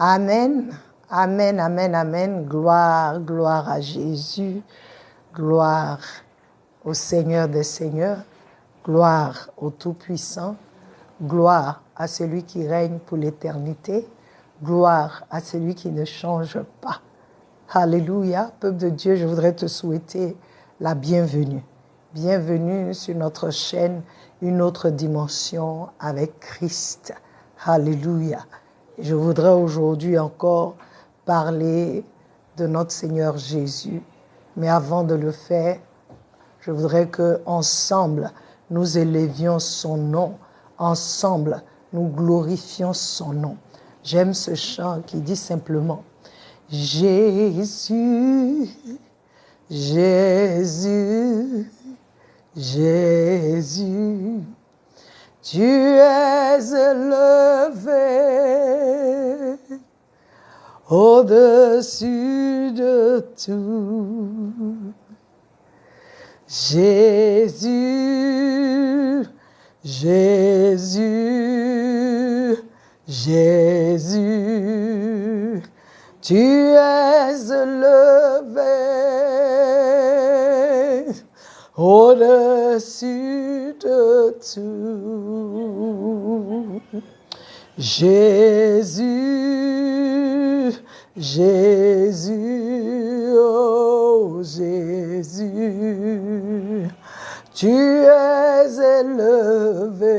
Amen, amen, amen, amen. Gloire, gloire à Jésus. Gloire au Seigneur des Seigneurs. Gloire au Tout-Puissant. Gloire à celui qui règne pour l'éternité. Gloire à celui qui ne change pas. Alléluia. Peuple de Dieu, je voudrais te souhaiter la bienvenue. Bienvenue sur notre chaîne, une autre dimension avec Christ. Alléluia. Je voudrais aujourd'hui encore parler de notre Seigneur Jésus. Mais avant de le faire, je voudrais qu'ensemble, nous élevions son nom. Ensemble, nous glorifions son nom. J'aime ce chant qui dit simplement « Jésus, Jésus, Jésus, tu es élevé au-dessus de tout. Jésus, Jésus, Jésus, tu es élevé au-dessus de tout. Jésus, Jésus, oh Jésus, tu es élevé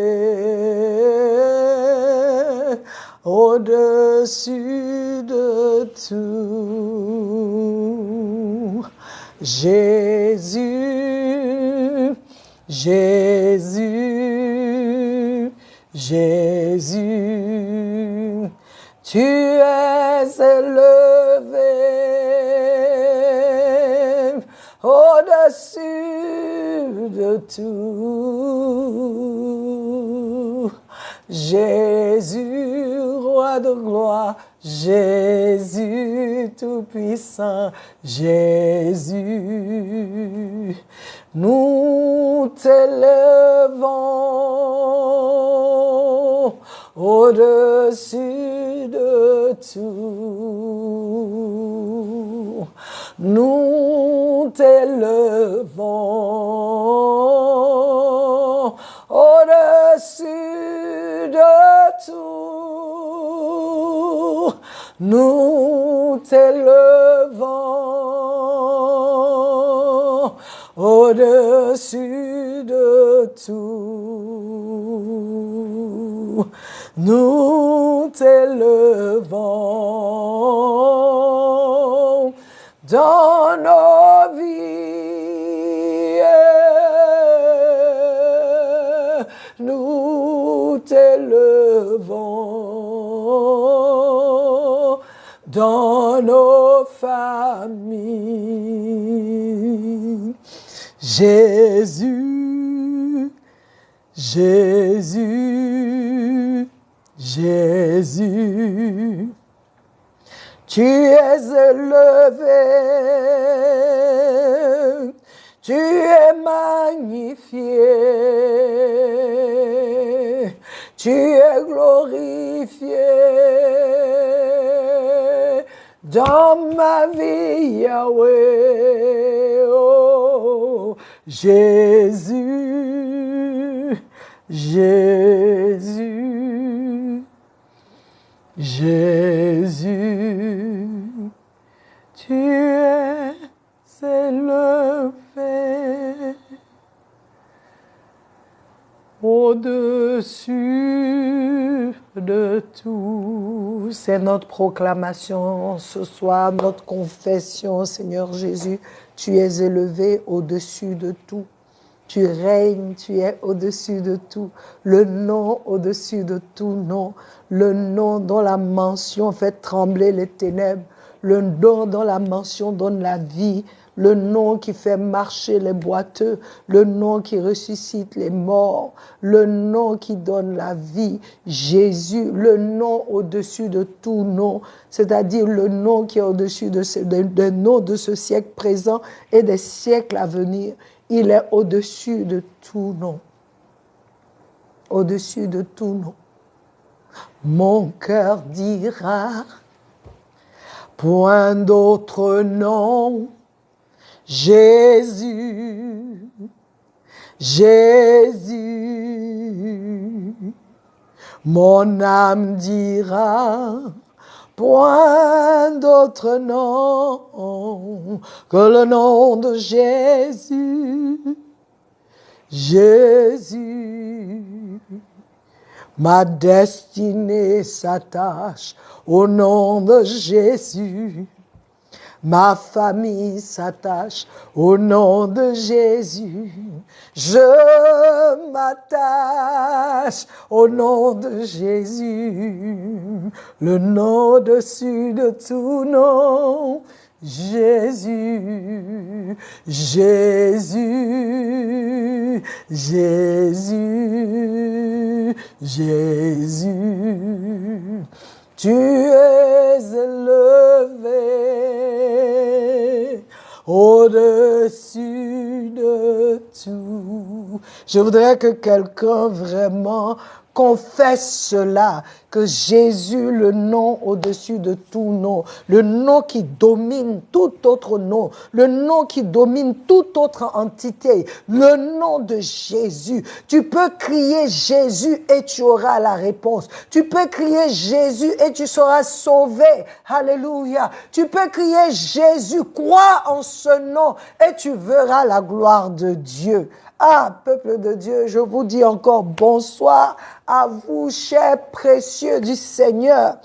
au-dessus de tout. Jésus, Jésus, Jésus, tu es élevé au-dessus de tout. Jésus, roi de gloire, Jésus tout-puissant, Jésus, nous t'élevons au-dessus de tout. Nous t'élevons au-dessus de tout. Nous t'élevons au-dessus de tout. Nous t'élevons dans nos vies. Nous t'élevons dans nos familles. Jésus, Jésus, Jésus, tu es élevé, tu es magnifié, tu es glorifié dans ma vie, Yahweh. Oh, Jésus, Jésus, Jésus, tu es élevé au-dessus de tout. C'est notre proclamation ce soir, notre confession, Seigneur Jésus. Tu es élevé au-dessus de tout. Tu règnes, tu es au-dessus de tout. Le nom au-dessus de tout nom. Le nom dont la mention fait trembler les ténèbres. Le nom dont la mention donne la vie. Le nom qui fait marcher les boiteux. Le nom qui ressuscite les morts. Le nom qui donne la vie. Jésus, le nom au-dessus de tout nom. C'est-à-dire le nom qui est au-dessus des noms de ce siècle présent et des siècles à venir. Il est au-dessus de tout nom. Au-dessus de tout nom. Mon cœur dira, point d'autre nom. Jésus, Jésus, mon âme dira, point d'autre nom que le nom de Jésus, Jésus. Ma destinée s'attache au nom de Jésus. Ma famille s'attache au nom de Jésus. Je m'attache au nom de Jésus. Le nom au-dessus de tout nom. Jésus, Jésus, Jésus, Jésus. Tu es élevé au-dessus de tout. Je voudrais que quelqu'un vraiment confesse cela, que Jésus, le nom au-dessus de tout nom, le nom qui domine tout autre nom, le nom qui domine toute autre entité, le nom de Jésus. Tu peux crier Jésus et tu auras la réponse. Tu peux crier Jésus et tu seras sauvé. Alléluia. Tu peux crier Jésus, crois en ce nom et tu verras la gloire de Dieu. Ah, peuple de Dieu, je vous dis encore bonsoir à vous, chers précieux du Seigneur.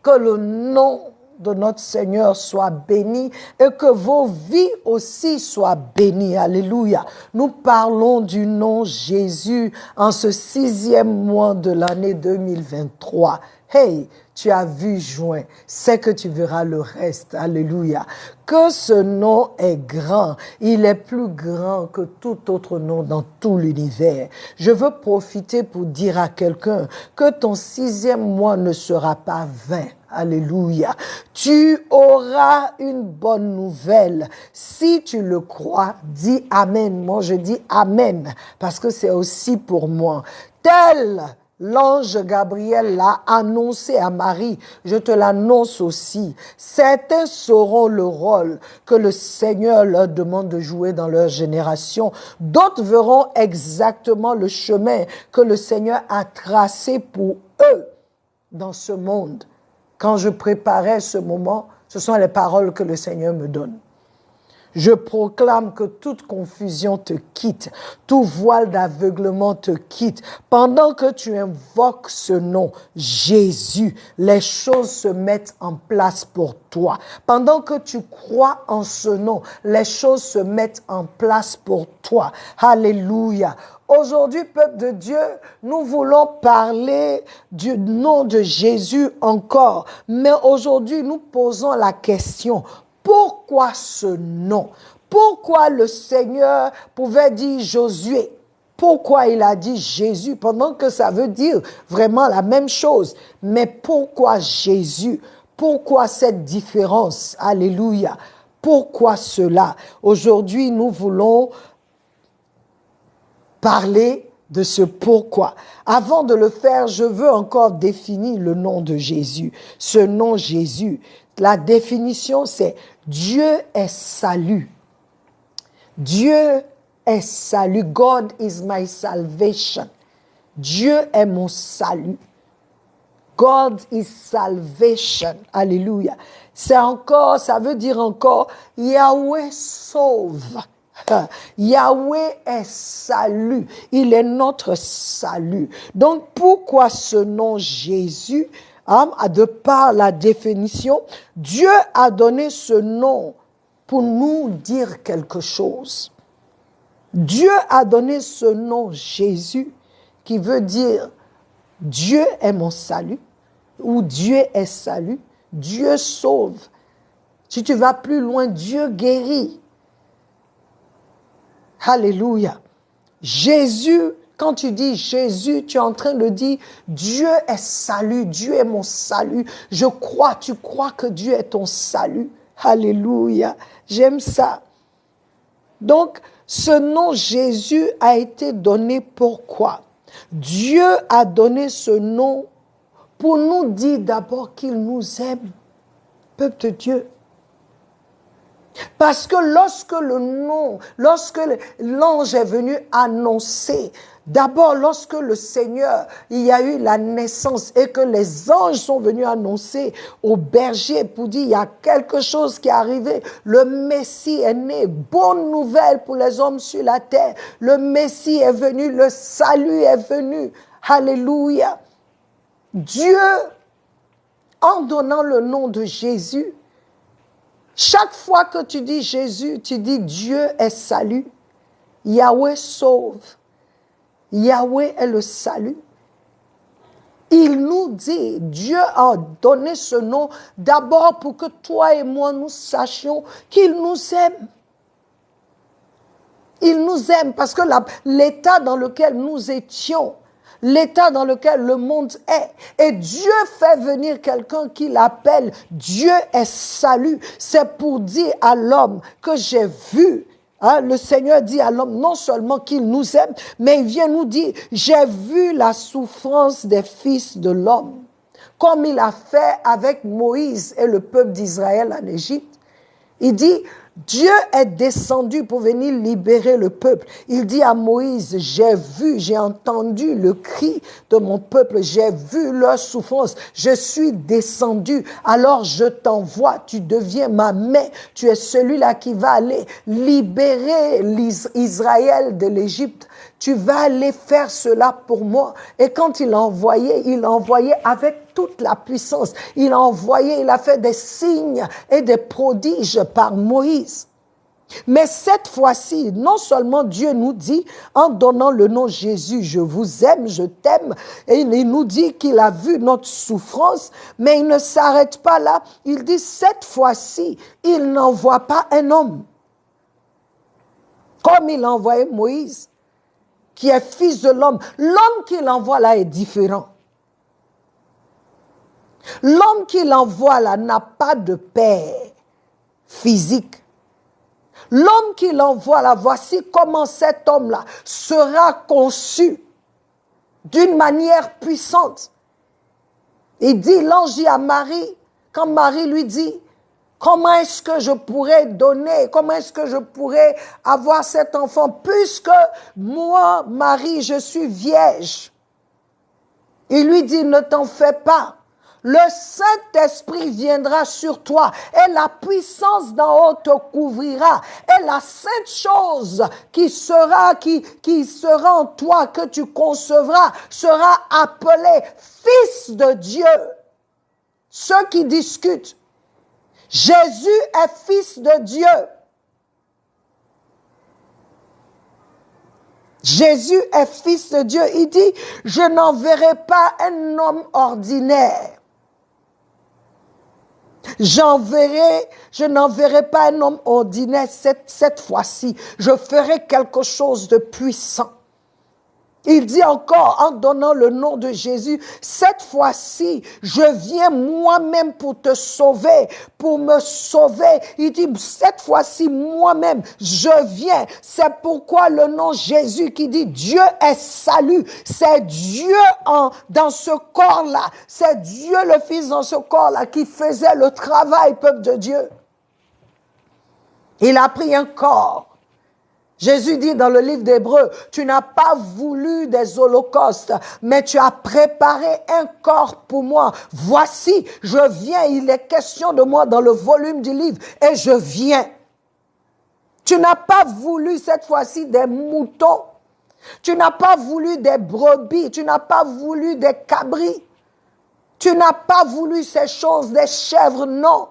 Que le nom de notre Seigneur soit béni et que vos vies aussi soient bénies. Alléluia. Nous parlons du nom Jésus en ce 6e mois de l'année 2023. Hey, tu as vu juin, c'est que tu verras le reste. Alléluia. Que ce nom est grand. Il est plus grand que tout autre nom dans tout l'univers. Je veux profiter pour dire à quelqu'un que ton 6e mois ne sera pas vain. Alléluia. Tu auras une bonne nouvelle. Si tu le crois, dis Amen. Moi, je dis Amen parce que c'est aussi pour moi. Tel l'ange Gabriel l'a annoncé à Marie, je te l'annonce aussi. Certains sauront le rôle que le Seigneur leur demande de jouer dans leur génération. D'autres verront exactement le chemin que le Seigneur a tracé pour eux dans ce monde. Quand je préparais ce moment, ce sont les paroles que le Seigneur me donne. Je proclame que toute confusion te quitte, tout voile d'aveuglement te quitte. Pendant que tu invoques ce nom, Jésus, les choses se mettent en place pour toi. Pendant que tu crois en ce nom, les choses se mettent en place pour toi. Alléluia. Aujourd'hui, peuple de Dieu, nous voulons parler du nom de Jésus encore. Mais aujourd'hui, nous posons la question: pourquoi ce nom? Pourquoi le Seigneur pouvait dire Josué? Pourquoi il a dit Jésus pendant que ça veut dire vraiment la même chose? Mais pourquoi Jésus? Pourquoi cette différence? Alléluia. Pourquoi cela? Aujourd'hui, nous voulons parler de ce pourquoi. Avant de le faire, je veux encore définir le nom de Jésus. Ce nom Jésus, la définition, c'est Dieu est salut. Dieu est salut. God is my salvation. Dieu est mon salut. God is salvation. Alléluia. C'est encore, ça veut dire encore, Yahweh sauve. Yahweh est salut. Il est notre salut. Donc, pourquoi ce nom Jésus? De par la définition, Dieu a donné ce nom pour nous dire quelque chose. Dieu a donné ce nom Jésus qui veut dire Dieu est mon salut ou Dieu est salut, Dieu sauve. Si tu vas plus loin, Dieu guérit. Alléluia. Jésus, quand tu dis Jésus, tu es en train de dire Dieu est salut, Dieu est mon salut. Je crois, tu crois que Dieu est ton salut. Alléluia. J'aime ça. Donc, ce nom Jésus a été donné pourquoi? Dieu a donné ce nom pour nous dire d'abord qu'il nous aime. peuple de Dieu. Parce que lorsque l'ange est venu annoncer, d'abord lorsque le Seigneur, il y a eu la naissance et que les anges sont venus annoncer aux bergers pour dire il y a quelque chose qui est arrivé, le Messie est né, bonne nouvelle pour les hommes sur la terre, le Messie est venu, le salut est venu, alléluia. Dieu, en donnant le nom de Jésus, chaque fois que tu dis Jésus, tu dis Dieu est salut. Yahweh sauve. Yahweh est le salut. Il nous dit, Dieu a donné ce nom d'abord pour que toi et moi nous sachions qu'il nous aime. Il nous aime parce que l'état dans lequel nous étions, l'état dans lequel le monde est. Et Dieu fait venir quelqu'un qui l'appelle Dieu est salut. C'est pour dire à l'homme que j'ai vu. Le Seigneur dit à l'homme non seulement qu'il nous aime, mais il vient nous dire, j'ai vu la souffrance des fils de l'homme. Comme il a fait avec Moïse et le peuple d'Israël en Égypte. Il dit, Dieu est descendu pour venir libérer le peuple. Il dit à Moïse, j'ai vu, j'ai entendu le cri de mon peuple, j'ai vu leur souffrance, je suis descendu, alors je t'envoie, tu deviens ma main, tu es celui-là qui va aller libérer Israël de l'Égypte. Tu vas aller faire cela pour moi. Et quand il a envoyé avec toute la puissance. Il a fait des signes et des prodiges par Moïse. Mais cette fois-ci, non seulement Dieu nous dit, en donnant le nom Jésus, je vous aime, je t'aime, et il nous dit qu'il a vu notre souffrance, mais il ne s'arrête pas là. Il dit, cette fois-ci, il n'envoie pas un homme. Comme il a envoyé Moïse, qui est fils de l'homme. L'homme qu'il envoie là est différent. L'homme qu'il envoie là n'a pas de père physique. L'homme qu'il envoie là, voici comment cet homme-là sera conçu d'une manière puissante. Il dit, l'ange dit à Marie, quand Marie lui dit, comment est-ce que je pourrais donner, comment est-ce que je pourrais avoir cet enfant, puisque moi, Marie, je suis vierge. Il lui dit, ne t'en fais pas. Le Saint-Esprit viendra sur toi et la puissance d'en haut te couvrira. Et la sainte chose qui sera en toi, que tu concevras, sera appelée Fils de Dieu. Ceux qui discutent, Jésus est Fils de Dieu. Jésus est Fils de Dieu. Il dit, je n'enverrai pas un homme ordinaire. Je n'enverrai pas un homme ordinaire cette fois-ci. Je ferai quelque chose de puissant. Il dit encore, en donnant le nom de Jésus, cette fois-ci, je viens moi-même pour te sauver, pour me sauver. Il dit, cette fois-ci, moi-même, je viens. C'est pourquoi le nom Jésus qui dit, Dieu est salut. C'est Dieu dans ce corps-là. C'est Dieu le Fils dans ce corps-là qui faisait le travail, peuple de Dieu. Il a pris un corps. Jésus dit dans le livre d'Hébreux, tu n'as pas voulu des holocaustes, mais tu as préparé un corps pour moi. Voici, je viens, il est question de moi dans le volume du livre, et je viens. Tu n'as pas voulu cette fois-ci des moutons, tu n'as pas voulu des brebis, tu n'as pas voulu des cabris, tu n'as pas voulu ces choses, des chèvres, non.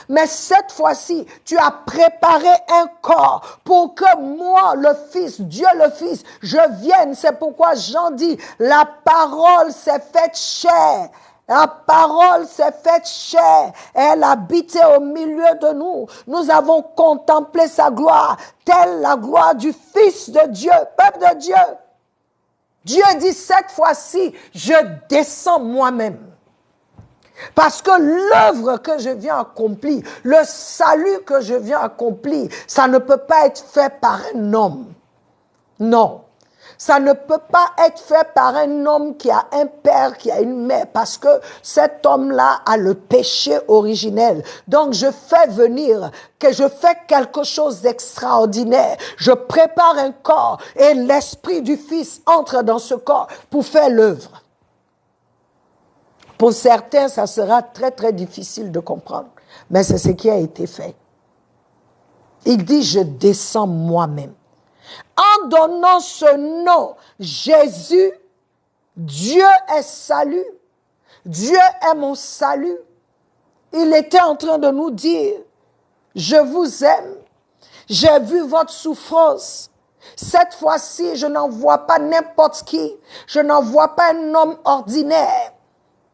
Mais cette fois-ci, tu as préparé un corps pour que moi, le Fils, Dieu le Fils, je vienne. C'est pourquoi Jean dit, la parole s'est faite chair. La parole s'est faite chair. Elle habitait au milieu de nous. Nous avons contemplé sa gloire, telle la gloire du Fils de Dieu, peuple de Dieu. Dieu dit, cette fois-ci, je descends moi-même. Parce que l'œuvre que je viens accomplir, le salut que je viens accomplir, ça ne peut pas être fait par un homme. Non. Ça ne peut pas être fait par un homme qui a un père, qui a une mère, parce que cet homme-là a le péché originel. Donc je fais venir, que je fais quelque chose d'extraordinaire. Je prépare un corps et l'esprit du Fils entre dans ce corps pour faire l'œuvre. Pour certains, ça sera très très difficile de comprendre, mais c'est ce qui a été fait. Il dit, je descends moi-même. En donnant ce nom, Jésus, Dieu est salut. Dieu est mon salut. Il était en train de nous dire, je vous aime. J'ai vu votre souffrance. Cette fois-ci, je n'envoie pas n'importe qui. Je n'envoie pas un homme ordinaire.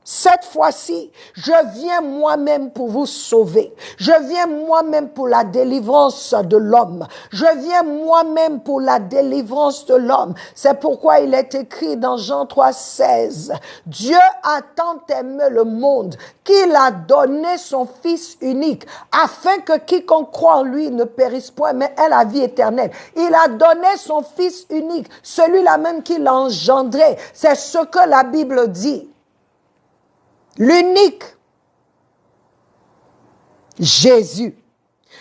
Cette fois-ci, je viens moi-même pour vous sauver. Je viens moi-même pour la délivrance de l'homme. Je viens moi-même pour la délivrance de l'homme. C'est pourquoi il est écrit dans Jean 3,16. Dieu a tant aimé le monde qu'il a donné son Fils unique afin que quiconque croit en lui ne périsse point, mais ait la vie éternelle. Il a donné son Fils unique, celui-là même qui l'a engendré. C'est ce que la Bible dit. L'unique Jésus.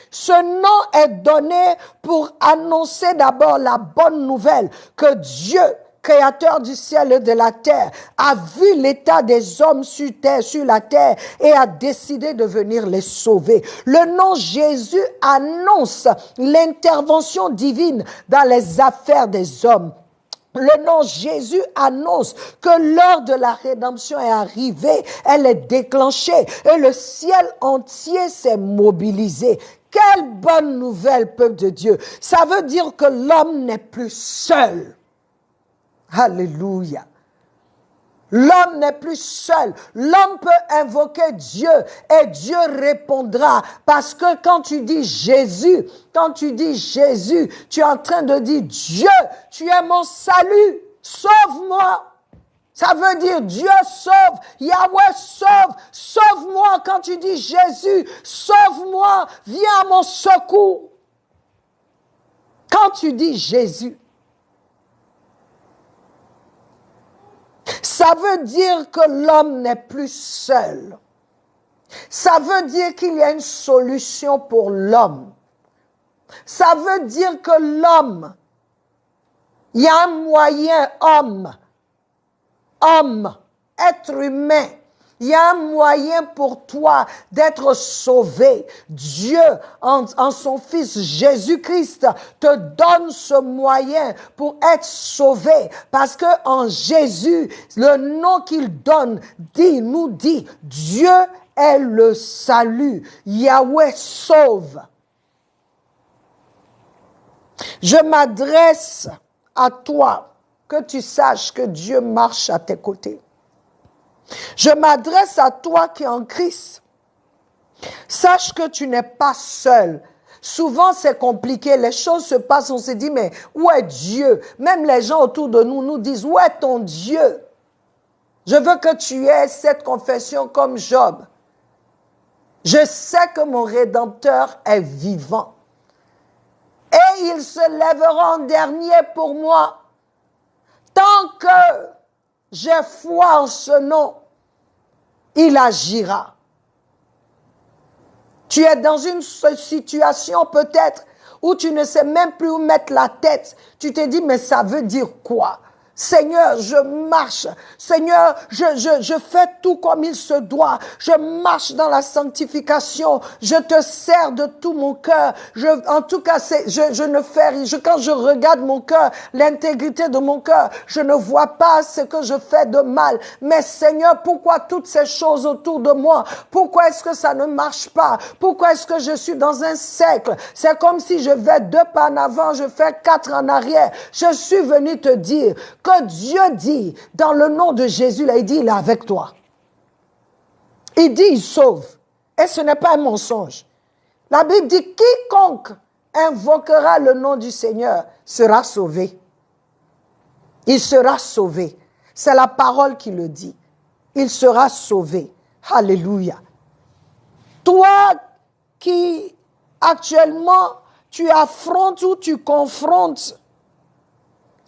Ce nom est donné pour annoncer d'abord la bonne nouvelle que Dieu, créateur du ciel et de la terre, a vu l'état des hommes sur la terre et a décidé de venir les sauver. Le nom Jésus annonce l'intervention divine dans les affaires des hommes. Le nom Jésus annonce que l'heure de la rédemption est arrivée, elle est déclenchée et le ciel entier s'est mobilisé. Quelle bonne nouvelle, peuple de Dieu. Ça veut dire que l'homme n'est plus seul. Alléluia. L'homme n'est plus seul. L'homme peut invoquer Dieu et Dieu répondra. Parce que quand tu dis Jésus, tu es en train de dire Dieu, tu es mon salut, sauve-moi. Ça veut dire Dieu sauve, Yahweh sauve, sauve-moi. Quand tu dis Jésus, sauve-moi, viens à mon secours. Quand tu dis Jésus, ça veut dire que l'homme n'est plus seul. Ça veut dire qu'il y a une solution pour l'homme. Ça veut dire que l'homme, il y a un moyen, homme, être humain. Il y a un moyen pour toi d'être sauvé. Dieu, en son Fils Jésus-Christ, te donne ce moyen pour être sauvé. Parce que en Jésus, le nom qu'il donne nous dit, Dieu est le salut. Yahweh sauve. Je m'adresse à toi, que tu saches que Dieu marche à tes côtés. Je m'adresse à toi qui es en Christ. Sache que tu n'es pas seul. Souvent, c'est compliqué. Les choses se passent, on se dit, mais où est Dieu? Même les gens autour de nous nous disent, où est ton Dieu? Je veux que tu aies cette confession comme Job. Je sais que mon Rédempteur est vivant. Et il se lèvera en dernier pour moi. Tant que j'ai foi en ce nom, il agira. Tu es dans une situation peut-être où tu ne sais même plus où mettre la tête. Tu te dis, mais ça veut dire quoi? Seigneur, je marche. Seigneur, je fais tout comme il se doit. Je marche dans la sanctification. Je te sers de tout mon cœur. En tout cas, je ne fais rien. Quand je regarde mon cœur, l'intégrité de mon cœur, je ne vois pas ce que je fais de mal. Mais Seigneur, pourquoi toutes ces choses autour de moi? Pourquoi est-ce que ça ne marche pas? Pourquoi est-ce que je suis dans un cercle? C'est comme si je vais 2 pas en avant, je fais 4 en arrière. Je suis venu te dire que Dieu dit, dans le nom de Jésus, là, il dit, il est avec toi. Il dit, il sauve. Et ce n'est pas un mensonge. La Bible dit, quiconque invoquera le nom du Seigneur sera sauvé. Il sera sauvé. C'est la parole qui le dit. Il sera sauvé. Alléluia. Toi qui, actuellement, tu affrontes ou tu confrontes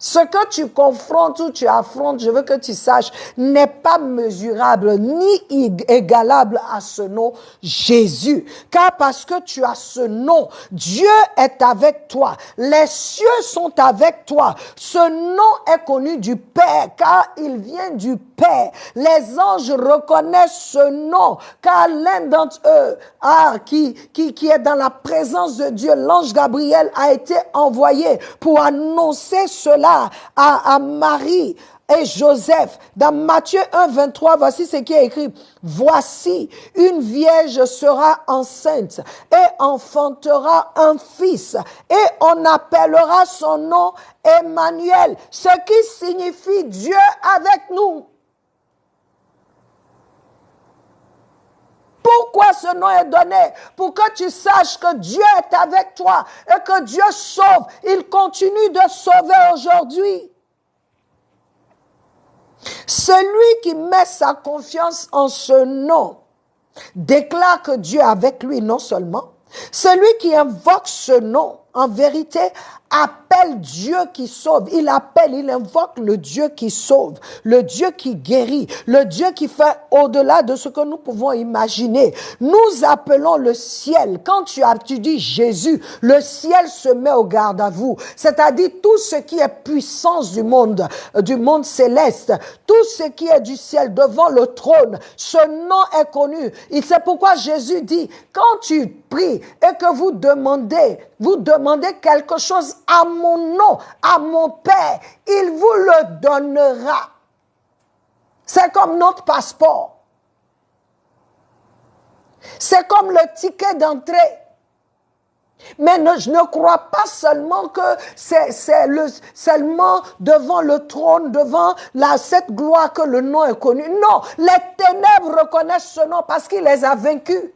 Ce que tu confrontes ou tu affrontes, je veux que tu saches, n'est pas mesurable ni égalable à ce nom Jésus. Car parce que tu as ce nom, Dieu est avec toi. Les cieux sont avec toi. Ce nom est connu du Père car il vient du Père. Les anges reconnaissent ce nom car l'un d'entre eux qui est dans la présence de Dieu, l'ange Gabriel a été envoyé pour annoncer cela à Marie et Joseph. Dans Matthieu 1, 23, voici ce qui est écrit. Voici, une vierge sera enceinte et enfantera un fils et on appellera son nom Emmanuel, ce qui signifie Dieu avec nous. Pourquoi ce nom est donné? Pour que tu saches que Dieu est avec toi et que Dieu sauve. Il continue de sauver aujourd'hui. Celui qui met sa confiance en ce nom déclare que Dieu est avec lui non seulement. Celui qui invoque ce nom, en vérité, appelle Dieu qui sauve. Il invoque le Dieu qui sauve, le Dieu qui guérit, le Dieu qui fait au-delà de ce que nous pouvons imaginer. Nous appelons le ciel. Quand tu dis Jésus, le ciel se met au garde à vous. C'est-à-dire tout ce qui est puissance du monde céleste, tout ce qui est du ciel devant le trône. Ce nom est connu. Et c'est pourquoi Jésus dit, quand tu pries et que vous demandez quelque chose à mon nom, à mon Père, il vous le donnera. C'est comme notre passeport. C'est comme le ticket d'entrée. Mais je ne crois pas seulement que c'est seulement devant le trône, devant cette gloire que le nom est connu. Non, les ténèbres reconnaissent ce nom parce qu'il les a vaincus.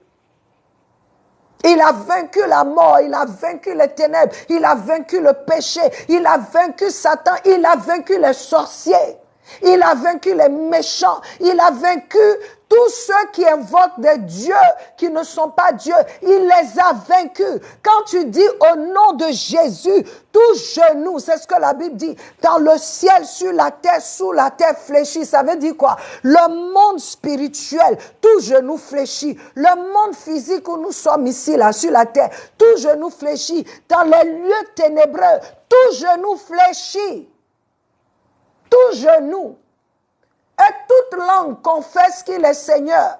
Il a vaincu la mort, il a vaincu les ténèbres, il a vaincu le péché, il a vaincu Satan, il a vaincu les sorciers, il a vaincu les méchants, il a vaincu tous ceux qui invoquent des dieux qui ne sont pas Dieu. Il les a vaincus. Quand tu dis au nom de Jésus, tout genou, c'est ce que la Bible dit, dans le ciel, sur la terre, sous la terre fléchit. Ça veut dire quoi? Le monde spirituel, tout genou fléchit. Le monde physique où nous sommes ici, là, sur la terre, tout genou fléchit. Dans les lieux ténébreux, tout genou fléchit. Tout genou. Et toute langue confesse qu'il est Seigneur.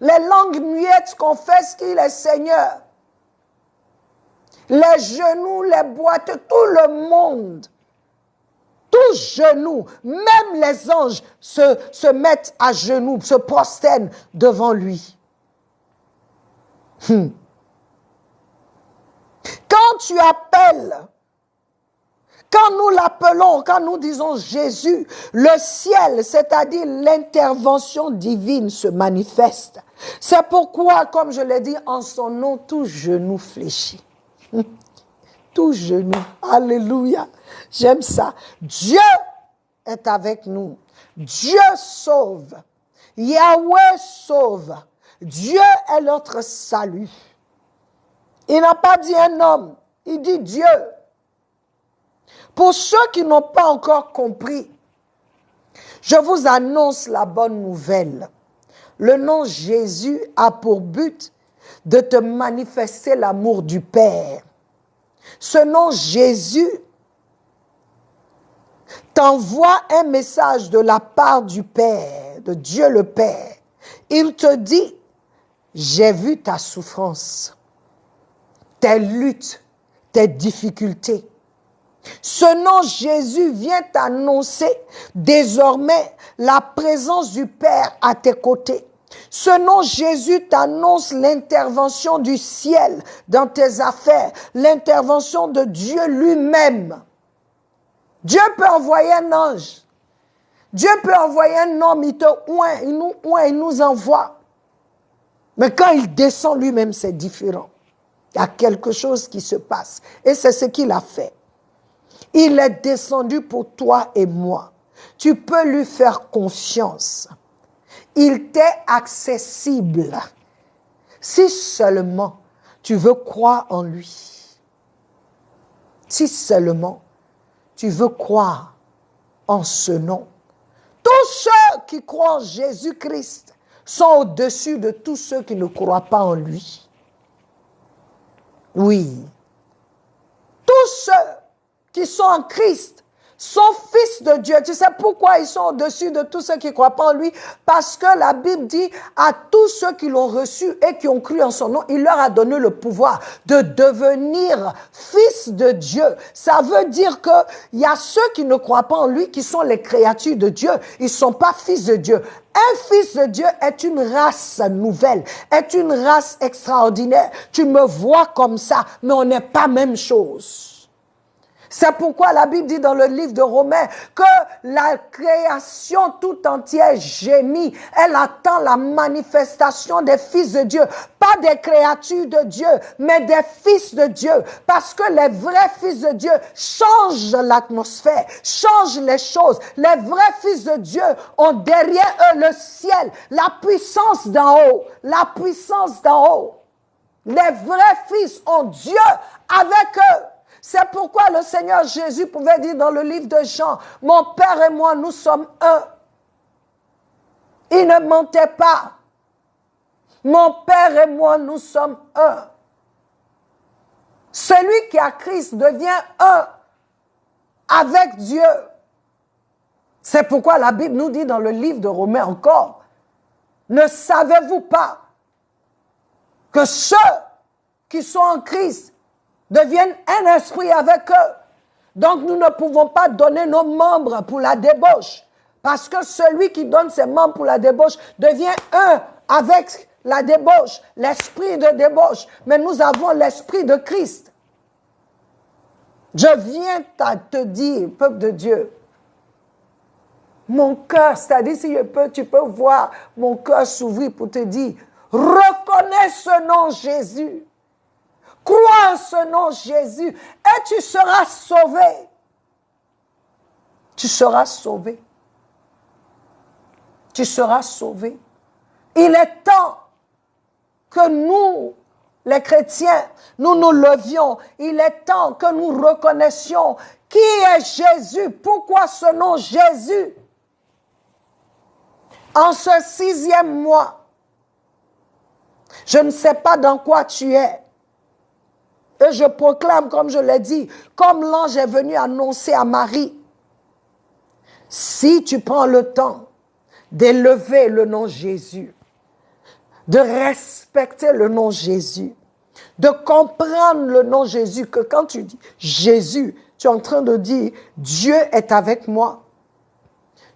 Les langues muettes confessent qu'il est Seigneur. Les genoux, les boîtes, tout le monde, tout genou, même les anges se mettent à genoux, se prosternent devant lui. Quand tu appelles, quand nous l'appelons, quand nous disons Jésus, le ciel, c'est-à-dire l'intervention divine se manifeste. C'est pourquoi, comme je l'ai dit, en son nom, tout genou fléchit. Tout genou. Alléluia. J'aime ça. Dieu est avec nous. Dieu sauve. Yahweh sauve. Dieu est notre salut. Il n'a pas dit un homme. Il dit Dieu. Pour ceux qui n'ont pas encore compris, je vous annonce la bonne nouvelle. Le nom Jésus a pour but de te manifester l'amour du Père. Ce nom Jésus t'envoie un message de la part du Père, de Dieu le Père. Il te dit, j'ai vu ta souffrance, tes luttes, tes difficultés. Ce nom Jésus vient t'annoncer désormais la présence du Père à tes côtés. Ce nom Jésus t'annonce l'intervention du ciel dans tes affaires, l'intervention de Dieu lui-même. Dieu peut envoyer un ange. Dieu peut envoyer un homme, il te oint, il nous envoie. Mais quand il descend lui-même, c'est différent. Il y a quelque chose qui se passe. Et c'est ce qu'il a fait. Il est descendu pour toi et moi. Tu peux lui faire confiance. Il t'est accessible. Si seulement tu veux croire en lui. Si seulement tu tu veux croire en ce nom. Tous ceux qui croient en Jésus-Christ sont au-dessus de tous ceux qui ne croient pas en lui. Oui. Tous ceux qui sont en Christ sont fils de Dieu. Tu sais pourquoi ils sont au-dessus de tous ceux qui ne croient pas en lui? Parce que la Bible dit à tous ceux qui l'ont reçu et qui ont cru en son nom, il leur a donné le pouvoir de devenir fils de Dieu. Ça veut dire qu'il y a ceux qui ne croient pas en lui qui sont les créatures de Dieu. Ils ne sont pas fils de Dieu. Un fils de Dieu est une race nouvelle, est une race extraordinaire. Tu me vois comme ça, mais on n'est pas même chose. C'est pourquoi la Bible dit dans le livre de Romains que la création tout entière gémit. Elle attend la manifestation des fils de Dieu. Pas des créatures de Dieu, mais des fils de Dieu. Parce que les vrais fils de Dieu changent l'atmosphère, changent les choses. Les vrais fils de Dieu ont derrière eux le ciel, la puissance d'en haut, la puissance d'en haut. Les vrais fils ont Dieu avec eux. C'est pourquoi le Seigneur Jésus pouvait dire dans le livre de Jean, « Mon Père et moi, nous sommes un. » Il ne mentait pas. « Mon Père et moi, nous sommes un. » Celui qui a Christ devient un avec Dieu. C'est pourquoi la Bible nous dit dans le livre de Romains encore, « Ne savez-vous pas que ceux qui sont en Christ deviennent un esprit avec eux. Donc nous ne pouvons pas donner nos membres pour la débauche. Parce que celui qui donne ses membres pour la débauche devient un avec la débauche, l'esprit de débauche. Mais nous avons l'esprit de Christ. Je viens te dire, peuple de Dieu, mon cœur, c'est-à-dire si tu peux voir mon cœur s'ouvrir pour te dire, reconnais ce nom Jésus. Crois en ce nom Jésus et tu seras sauvé. Tu seras sauvé. Tu seras sauvé. Il est temps que nous, les chrétiens, nous nous levions. Il est temps que nous reconnaissions qui est Jésus. Pourquoi ce nom Jésus? En ce 6e mois, je ne sais pas dans quoi tu es. Et je proclame, comme je l'ai dit, comme l'ange est venu annoncer à Marie, si tu prends le temps d'élever le nom Jésus, de respecter le nom Jésus, de comprendre le nom Jésus, que quand tu dis Jésus, tu es en train de dire Dieu est avec moi.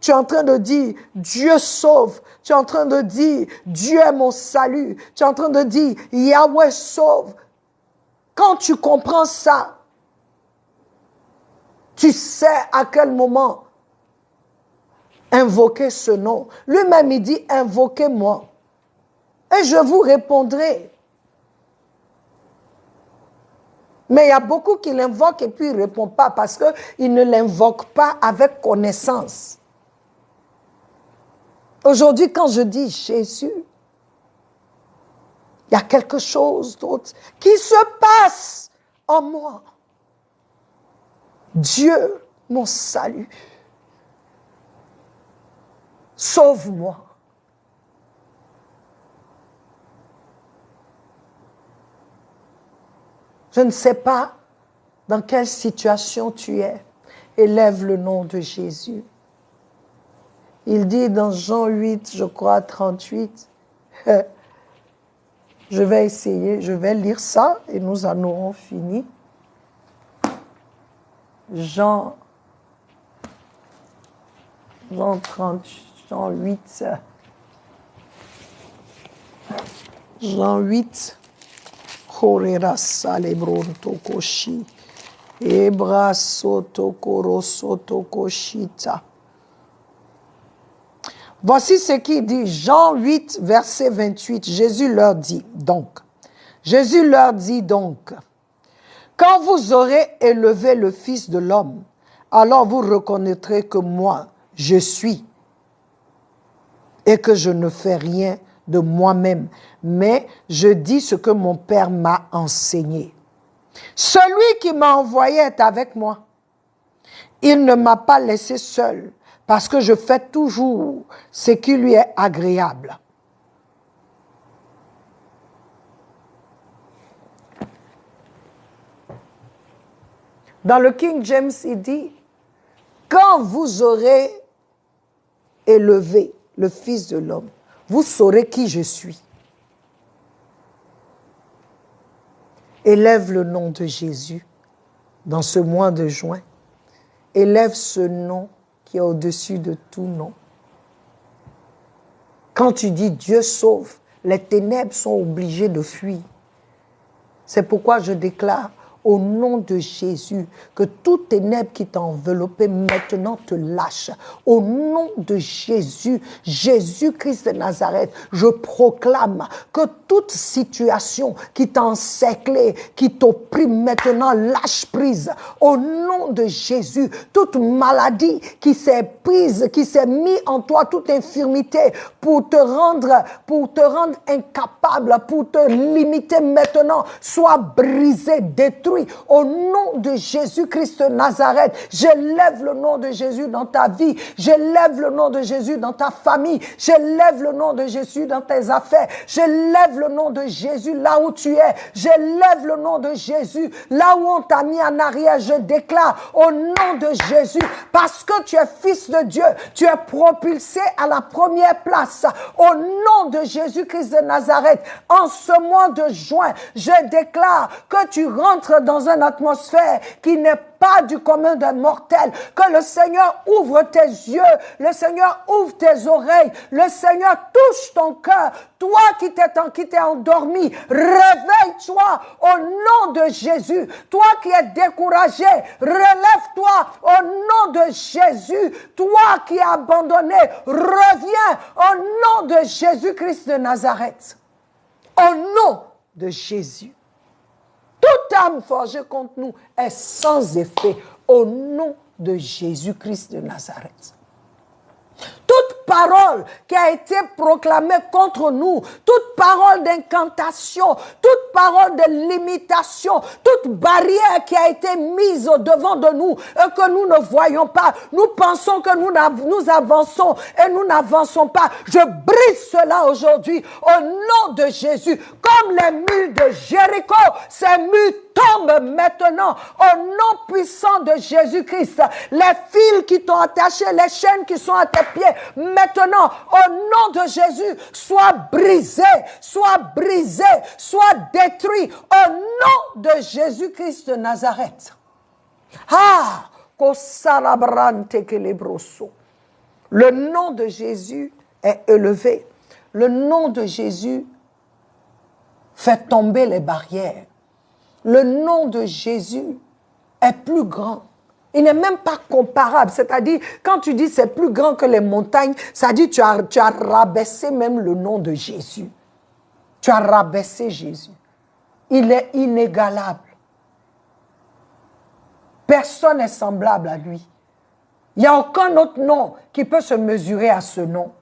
Tu es en train de dire Dieu sauve. Tu es en train de dire Dieu est mon salut. Tu es en train de dire Yahweh sauve. Quand tu comprends ça, tu sais à quel moment invoquer ce nom. Lui-même, il dit, invoquez-moi. Et je vous répondrai. Mais il y a beaucoup qui l'invoquent et puis ils ne répondent pas parce qu'ils ne l'invoquent pas avec connaissance. Aujourd'hui, quand je dis Jésus, il y a quelque chose d'autre qui se passe en moi. Dieu, mon salut. Sauve-moi. Je ne sais pas dans quelle situation tu es. Élève le nom de Jésus. Il dit dans Jean 8, je crois, 38, je vais essayer, je vais lire ça et nous en aurons fini. Jean 30, Jean 8, Jean 8, Korera salebron tokoshi, Ebra soto koro soto koshita. Voici ce qu'il dit, Jean 8, verset 28. Jésus leur dit donc, quand vous aurez élevé le Fils de l'homme, alors vous reconnaîtrez que moi, je suis, et que je ne fais rien de moi-même, mais je dis ce que mon Père m'a enseigné. Celui qui m'a envoyé est avec moi. Il ne m'a pas laissé seul parce que je fais toujours ce qui lui est agréable. Dans le King James, il dit, quand vous aurez élevé le Fils de l'homme, vous saurez qui je suis. Élève le nom de Jésus dans ce mois de juin. Élève ce nom qui est au-dessus de tout nom. Quand tu dis Dieu sauve, les ténèbres sont obligées de fuir. C'est pourquoi je déclare au nom de Jésus que toute ténèbre qui t'a enveloppé maintenant te lâche. Au nom de Jésus, Jésus-Christ de Nazareth, je proclame que toute situation qui t'a encerclé, qui t'opprime maintenant, lâche prise. Au nom de Jésus, toute maladie qui s'est prise, qui s'est mise en toi, toute infirmité pour te rendre incapable, pour te limiter maintenant, soit brisée, détruite. Au nom de Jésus-Christ de Nazareth, j'élève le nom de Jésus dans ta vie, j'élève le nom de Jésus dans ta famille, j'élève le nom de Jésus dans tes affaires, j'élève le nom de Jésus là où tu es, j'élève le nom de Jésus là où on t'a mis en arrière. Je déclare au nom de Jésus, parce que tu es fils de Dieu, tu es propulsé à la première place. Au nom de Jésus-Christ de Nazareth, en ce mois de juin, je déclare que tu rentres dans une atmosphère qui n'est pas du commun d'un mortel, que le Seigneur ouvre tes yeux, le Seigneur ouvre tes oreilles, le Seigneur touche ton cœur. Toi qui t'es endormi, réveille-toi au nom de Jésus. Toi qui es découragé, relève-toi au nom de Jésus. Toi qui es abandonné, reviens au nom de Jésus-Christ de Nazareth. Au nom de Jésus. Toute âme forgée contre nous est sans effet au nom de Jésus-Christ de Nazareth. Toute parole qui a été proclamée contre nous, toute parole d'incantation, toute parole de limitation, toute barrière qui a été mise au devant de nous et que nous ne voyons pas, nous pensons que nous avançons et nous n'avançons pas. Je brise cela aujourd'hui au nom de Jésus. Comme les murs de Jéricho, ces murs tombent maintenant au nom puissant de Jésus-Christ. Les fils qui t'ont attaché, les chaînes qui sont à tes pieds, maintenant, au nom de Jésus, sois brisé, sois détruit au nom de Jésus-Christ de Nazareth. Ah, le nom de Jésus est élevé. Le nom de Jésus fait tomber les barrières. Le nom de Jésus est plus grand. Il n'est même pas comparable. C'est-à-dire, quand tu dis c'est plus grand que les montagnes, ça dit tu as rabaissé même le nom de Jésus. Tu as rabaissé Jésus. Il est inégalable. Personne n'est semblable à lui. Il n'y a aucun autre nom qui peut se mesurer à ce nom.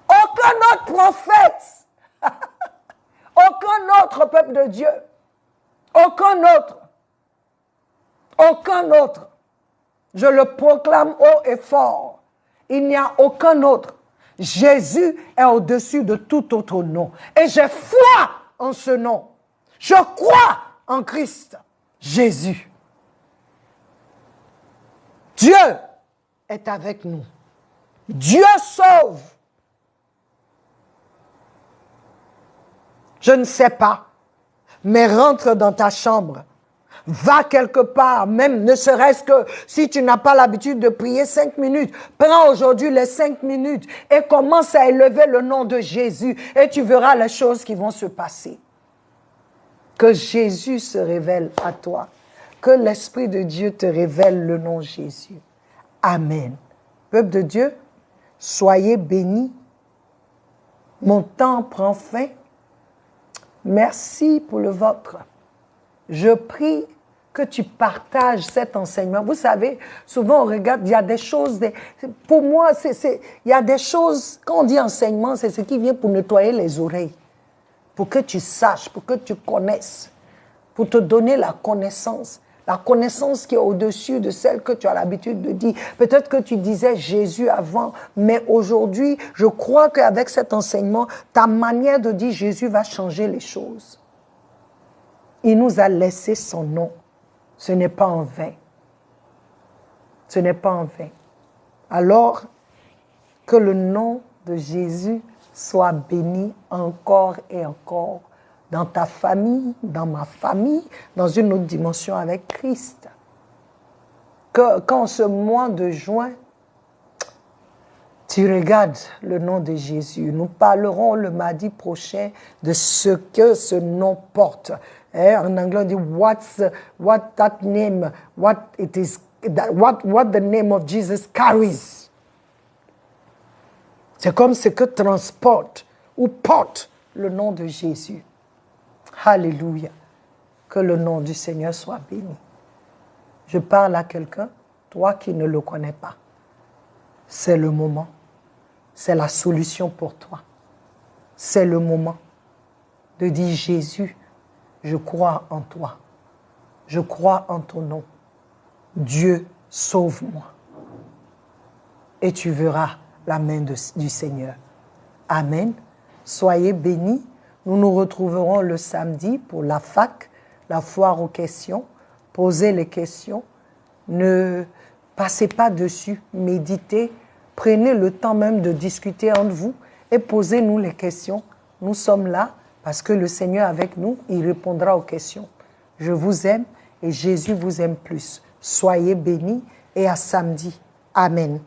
Aucun autre prophète. Aucun autre peuple de Dieu. Aucun autre. Aucun autre. Je le proclame haut et fort. Il n'y a aucun autre. Jésus est au-dessus de tout autre nom. Et j'ai foi en ce nom. Je crois en Christ. Jésus. Dieu est avec nous. Dieu sauve. Je ne sais pas, mais rentre dans ta chambre. Va quelque part, même ne serait-ce que si tu n'as pas l'habitude de prier 5 minutes, prends aujourd'hui les 5 minutes et commence à élever le nom de Jésus et tu verras les choses qui vont se passer. Que Jésus se révèle à toi. Que l'Esprit de Dieu te révèle le nom Jésus. Amen. Peuple de Dieu, soyez bénis. Mon temps prend fin. Merci pour le vôtre. Je prie que tu partages cet enseignement. Vous savez, souvent on regarde, il y a des choses, pour moi, il y a des choses, quand on dit enseignement, c'est ce qui vient pour nettoyer les oreilles, pour que tu saches, pour que tu connaisses, pour te donner la connaissance. La connaissance qui est au-dessus de celle que tu as l'habitude de dire. Peut-être que tu disais Jésus avant, mais aujourd'hui, je crois qu'avec cet enseignement, ta manière de dire Jésus va changer les choses. Il nous a laissé son nom. Ce n'est pas en vain. Ce n'est pas en vain. Alors, que le nom de Jésus soit béni encore et encore dans ta famille, dans ma famille, dans une autre dimension avec Christ. Quand ce mois de juin, tu regardes le nom de Jésus. Nous parlerons le mardi prochain de ce que ce nom porte. En anglais, on dit what that name, what the name of Jesus carries. C'est comme ce que transporte ou porte le nom de Jésus. Alléluia. Que le nom du Seigneur soit béni. Je parle à quelqu'un, toi qui ne le connais pas. C'est le moment. C'est la solution pour toi. C'est le moment de dire Jésus, je crois en toi. Je crois en ton nom. Dieu, sauve-moi. Et tu verras la main du Seigneur. Amen. Soyez bénis. Nous nous retrouverons le samedi pour la FAQ, la foire aux questions. Posez les questions. Ne passez pas dessus. Méditez. Prenez le temps même de discuter entre vous et posez-nous les questions. Nous sommes là parce que le Seigneur avec nous, il répondra aux questions. Je vous aime et Jésus vous aime plus. Soyez bénis et à samedi. Amen.